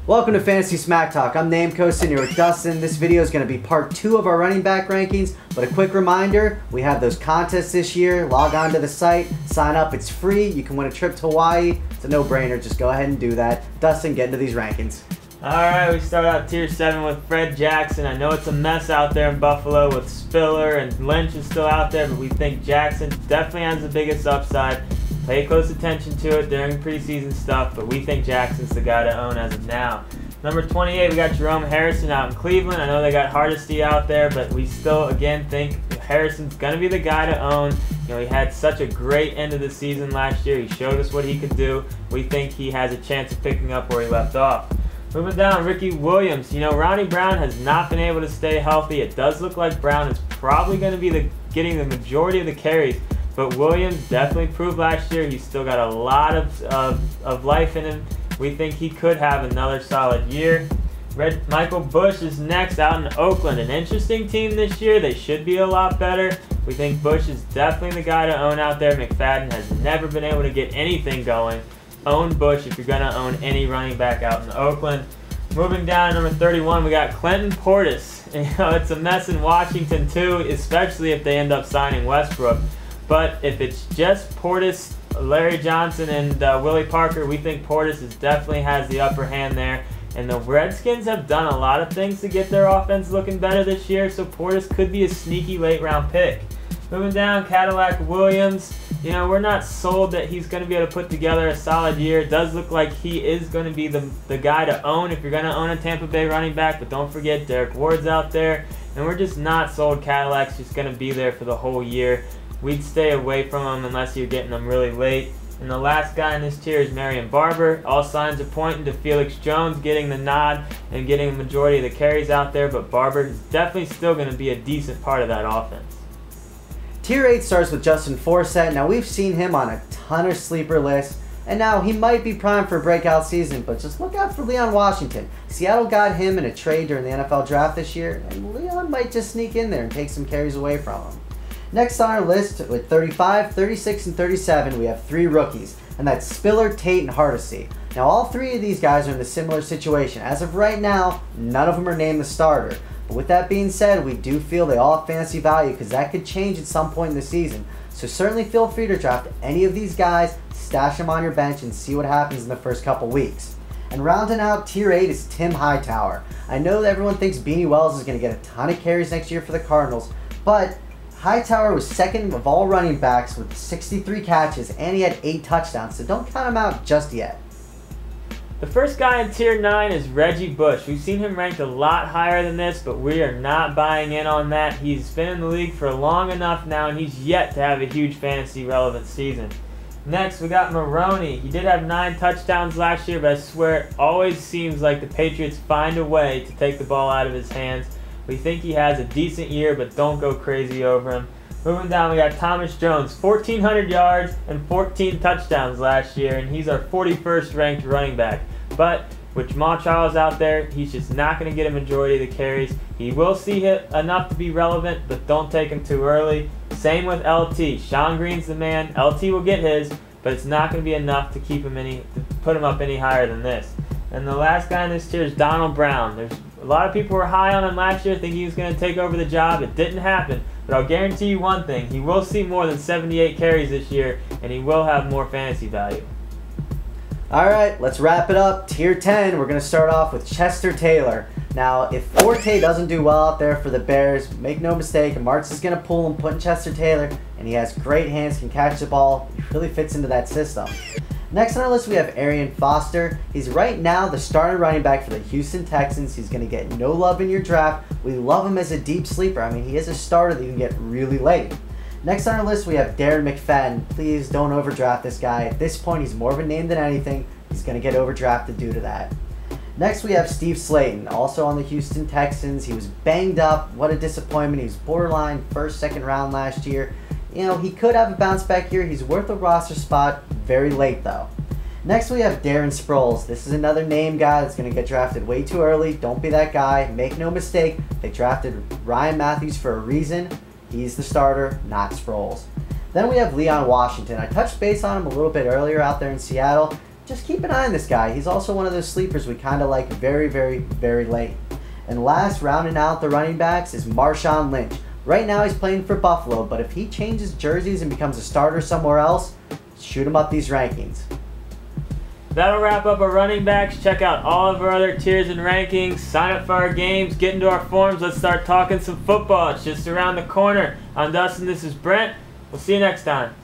Welcome to Fantasy Smack Talk. I'm Namco, sitting here with Dustin. This video is going to be part 2 of our running back rankings, but a quick reminder, we have those contests this year. Log on to the site, sign up, it's free. You can win a trip to Hawaii. It's a no-brainer, just go ahead and do that. Dustin, get into these rankings. Alright, we start out tier 7 with Fred Jackson. I know it's a mess out there in Buffalo with Spiller and Lynch is still out there, but we think Jackson definitely has the biggest upside. Pay close attention to it during preseason stuff, but we think Jackson's the guy to own as of now. Number 28, we got Jerome Harrison out in Cleveland. I know they got Hardesty out there, but we still, again, think Harrison's going to be the guy to own. You know, he had such a great end of the season last year. He showed us what he could do. We think he has a chance of picking up where he left off. Moving down, Ricky Williams. You know, Ronnie Brown has not been able to stay healthy. It does look like Brown is probably going to be getting the majority of the carries. But Williams definitely proved last year he's still got a lot of life in him. We think he could have another solid year. Michael Bush is next out in Oakland. An interesting team this year. They should be a lot better. We think Bush is definitely the guy to own out there. McFadden has never been able to get anything going. Own Bush if you're going to own any running back out in Oakland. Moving down to number 31, we got Clinton Portis. You know, it's a mess in Washington too, especially if they end up signing Westbrook. But if it's just Portis, Larry Johnson, and Willie Parker, we think Portis definitely has the upper hand there. And the Redskins have done a lot of things to get their offense looking better this year, so Portis could be a sneaky late-round pick. Moving down, Cadillac Williams. You know, we're not sold that he's going to be able to put together a solid year. It does look like he is going to be the guy to own if you're going to own a Tampa Bay running back, but don't forget Derek Ward's out there. And we're just not sold Cadillac's just going to be there for the whole year. We'd stay away from him unless you're getting them really late. And the last guy in this tier is Marion Barber. All signs are pointing to Felix Jones getting the nod and getting the majority of the carries out there, but Barber is definitely still going to be a decent part of that offense. Tier 8 starts with Justin Forsett. Now, we've seen him on a ton of sleeper lists, and now he might be primed for a breakout season, but just look out for Leon Washington. Seattle got him in a trade during the NFL draft this year, and Leon might just sneak in there and take some carries away from him. Next on our list, with 35, 36, and 37, we have 3 rookies, and that's Spiller, Tate, and Hardesty. Now, all 3 of these guys are in a similar situation. As of right now, none of them are named the starter. But with that being said, we do feel they all have fantasy value because that could change at some point in the season. So certainly feel free to draft any of these guys, stash them on your bench, and see what happens in the first couple weeks. And rounding out Tier 8 is Tim Hightower. I know that everyone thinks Beanie Wells is going to get a ton of carries next year for the Cardinals, but Hightower was second of all running backs with 63 catches, and he had 8 touchdowns, so don't count him out just yet. The first guy in Tier 9 is Reggie Bush. We've seen him ranked a lot higher than this, but we are not buying in on that. He's been in the league for long enough now, and he's yet to have a huge fantasy relevant season. Next, we got Maroney. He did have 9 touchdowns last year, but I swear it always seems like the Patriots find a way to take the ball out of his hands. We think he has a decent year, but don't go crazy over him. Moving down, we got Thomas Jones, 1,400 yards and 14 touchdowns last year, and he's our 41st ranked running back. But with Jamal Charles out there, he's just not going to get a majority of the carries. He will see it enough to be relevant, but don't take him too early. Same with LT. Sean Green's the man. LT will get his, but it's not going to be enough to keep him to put him up any higher than this. And the last guy in this tier is Donald Brown. There's a lot of people were high on him last year, thinking he was going to take over the job. It didn't happen, but I'll guarantee you one thing. He will see more than 78 carries this year, and he will have more fantasy value. Alright, let's wrap it up. Tier 10, we're going to start off with Chester Taylor. Now, if Forte doesn't do well out there for the Bears, make no mistake, Martz is going to pull him, put in Chester Taylor, and he has great hands, can catch the ball. He really fits into that system. Next on our list, we have Arian Foster. He's right now the starting running back for the Houston Texans. He's going to get no love in your draft. We love him as a deep sleeper. I mean, he is a starter that you can get really late. Next on our list, we have Darren McFadden. Please don't overdraft this guy. At this point, he's more of a name than anything. He's going to get overdrafted due to that. Next, we have Steve Slayton, also on the Houston Texans. He was banged up. What a disappointment. He was borderline first, second round last year. You know, he could have a bounce back here. He's worth a roster spot. Very late, though. Next, we have Darren Sproles. This is another name guy that's going to get drafted way too early. Don't be that guy. Make no mistake. They drafted Ryan Matthews for a reason. He's the starter, not Sproles. Then we have Leon Washington. I touched base on him a little bit earlier out there in Seattle. just keep an eye on this guy. He's also one of those sleepers we kind of like very, very, very late. And last, rounding out the running backs, is Marshawn Lynch. Right now he's playing for Buffalo, but if he changes jerseys and becomes a starter somewhere else, shoot him up these rankings. That'll wrap up our running backs. Check out all of our other tiers and rankings. Sign up for our games. Get into our forums. Let's start talking some football. It's just around the corner. I'm Dustin. This is Brent. We'll see you next time.